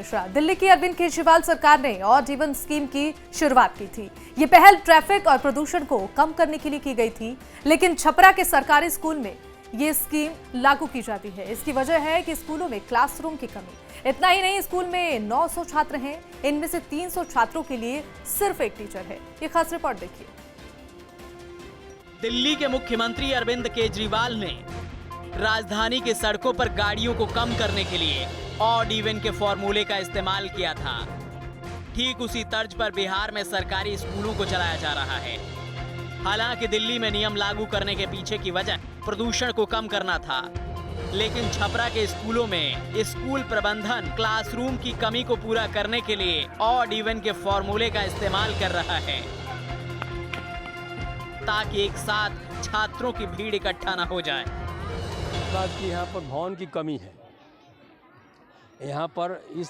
मिश्रा। दिल्ली की अरविंद केजरीवाल सरकार ने ऑड इवन स्कीम की शुरुआत की थी। ये पहल ट्रैफिक और प्रदूषण को कम करने के लिए की गई थी, लेकिन छपरा के सरकारी स्कूल में ये स्कीम लागू की जाती है। इसकी वजह है कि स्कूलों में क्लासरूम की कमी। इतना ही नहीं, स्कूल में 900 छात्र हैं, इनमें से 300 छात्रों के लिए सिर्फ एक टीचर है। ये खास रिपोर्ट देखिए। दिल्ली के मुख्यमंत्री अरविंद केजरीवाल ने राजधानी के सड़कों पर गाड़ियों को कम करने के लिए ऑड इवन के फॉर्मूले का इस्तेमाल किया था। ठीक उसी तर्ज पर बिहार में सरकारी स्कूलों को चलाया जा रहा है। हालांकि दिल्ली में नियम लागू करने के पीछे की वजह प्रदूषण को कम करना था, लेकिन छपरा के स्कूलों में स्कूल प्रबंधन क्लासरूम की कमी को पूरा करने के लिए ऑड इवन के फॉर्मूले का इस्तेमाल कर रहा है, ताकि एक साथ छात्रों की भीड़ इकट्ठा न हो जाए। बात की यहाँ पर भवन की कमी है। यहाँ पर इस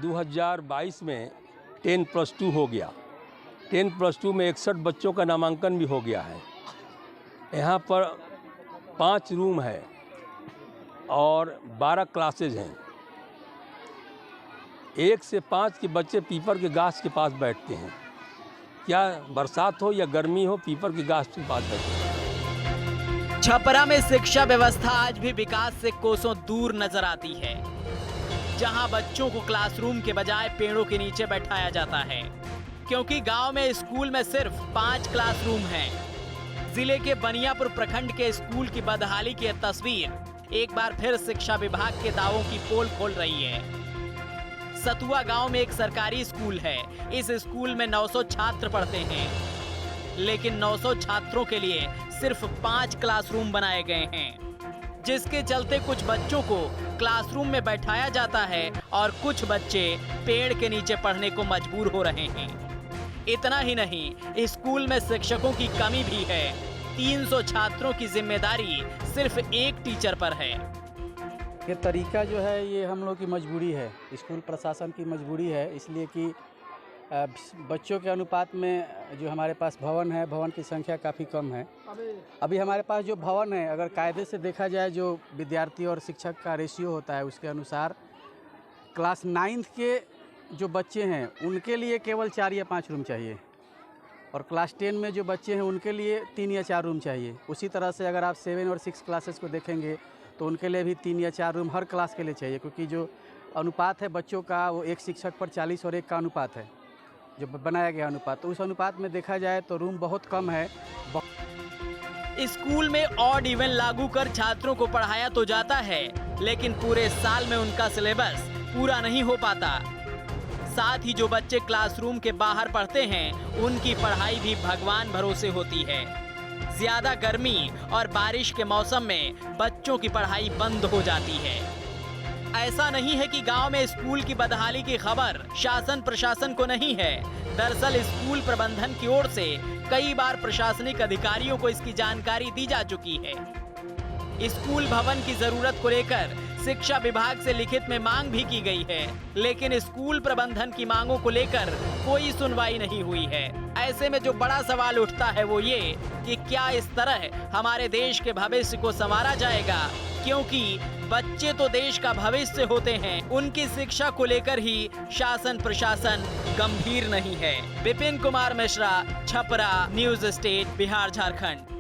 2022 में 10+2 हो गया। 10+2 में 61 बच्चों का नामांकन भी हो गया है। यहाँ पर 5 रूम है और 12 क्लासेज हैं। 1 से 5 के बच्चे पीपल के गाछ के पास बैठते हैं। क्या बरसात हो या गर्मी हो, पीपल के गाछ के पास बैठते हैं। छपरा में शिक्षा व्यवस्था आज भी विकास से कोसों दूर नजर आती है, जहां बच्चों को क्लासरूम के बजाय पेड़ों के नीचे बैठाया जाता है, क्योंकि गांव में स्कूल में सिर्फ 5 क्लासरूम हैं। जिले के बनियापुर प्रखंड के स्कूल की बदहाली की तस्वीर एक बार फिर शिक्षा विभाग के दावों की पोल खोल रही है। सतुआ गांव में एक सरकारी स्कूल है। इस स्कूल में 900 छात्र पढ़ते हैं, लेकिन 900 छात्रों के लिए सिर्फ 5 क्लासरूम बनाए गए हैं, जिसके चलते कुछ बच्चों को क्लासरूम में बैठाया जाता है और कुछ बच्चे पेड़ के नीचे पढ़ने को मजबूर हो रहे हैं। इतना ही नहीं, स्कूल में शिक्षकों की कमी भी है। 300 छात्रों की जिम्मेदारी सिर्फ एक टीचर पर है। ये तरीका जो है ये हम लोग की मजबूरी है, स्कूल प्रशासन की मजबूरी है, इसलिए कि बच्चों के अनुपात में जो हमारे पास भवन है, भवन की संख्या काफ़ी कम है। अभी हमारे पास जो भवन है, अगर कायदे से देखा जाए, जो विद्यार्थी और शिक्षक का रेशियो होता है, उसके अनुसार क्लास 9th के जो बच्चे हैं उनके लिए केवल 4 या 5 रूम चाहिए, और क्लास 10 में जो बच्चे हैं उनके लिए 3 या 4 रूम चाहिए। उसी तरह से अगर आप 7 और 6 क्लासेस को देखेंगे तो उनके लिए भी 3 या 4 रूम हर क्लास के लिए चाहिए, क्योंकि जो अनुपात है बच्चों का वो एक शिक्षक पर 40 और 1 का अनुपात है, जो बनाया गया अनुपात। तो उस अनुपात में देखा जाए तो रूम बहुत कम है। स्कूल में ऑड इवन लागू कर छात्रों को पढ़ाया तो जाता है, लेकिन पूरे साल में उनका सिलेबस पूरा नहीं हो पाता। साथ ही जो बच्चे क्लासरूम के बाहर पढ़ते हैं उनकी पढ़ाई भी भगवान भरोसे होती है। ज्यादा गर्मी और बारिश के मौसम में बच्चों की पढ़ाई बंद हो जाती है। ऐसा नहीं है कि गांव में स्कूल की बदहाली की खबर शासन प्रशासन को नहीं है। दरअसल स्कूल प्रबंधन की ओर से कई बार प्रशासनिक अधिकारियों को इसकी जानकारी दी जा चुकी है। स्कूल भवन की जरूरत को लेकर शिक्षा विभाग से लिखित में मांग भी की गई है, लेकिन स्कूल प्रबंधन की मांगों को लेकर कोई सुनवाई नहीं हुई है। ऐसे में जो बड़ा सवाल उठता है वो ये कि क्या इस तरह हमारे देश के भविष्य को संवारा जाएगा, क्योंकि बच्चे तो देश का भविष्य होते हैं। उनकी शिक्षा को लेकर ही शासन प्रशासन गंभीर नहीं है। Vipin Kumar Mishra, Chhapra, news state, Bihar, Jharkhand.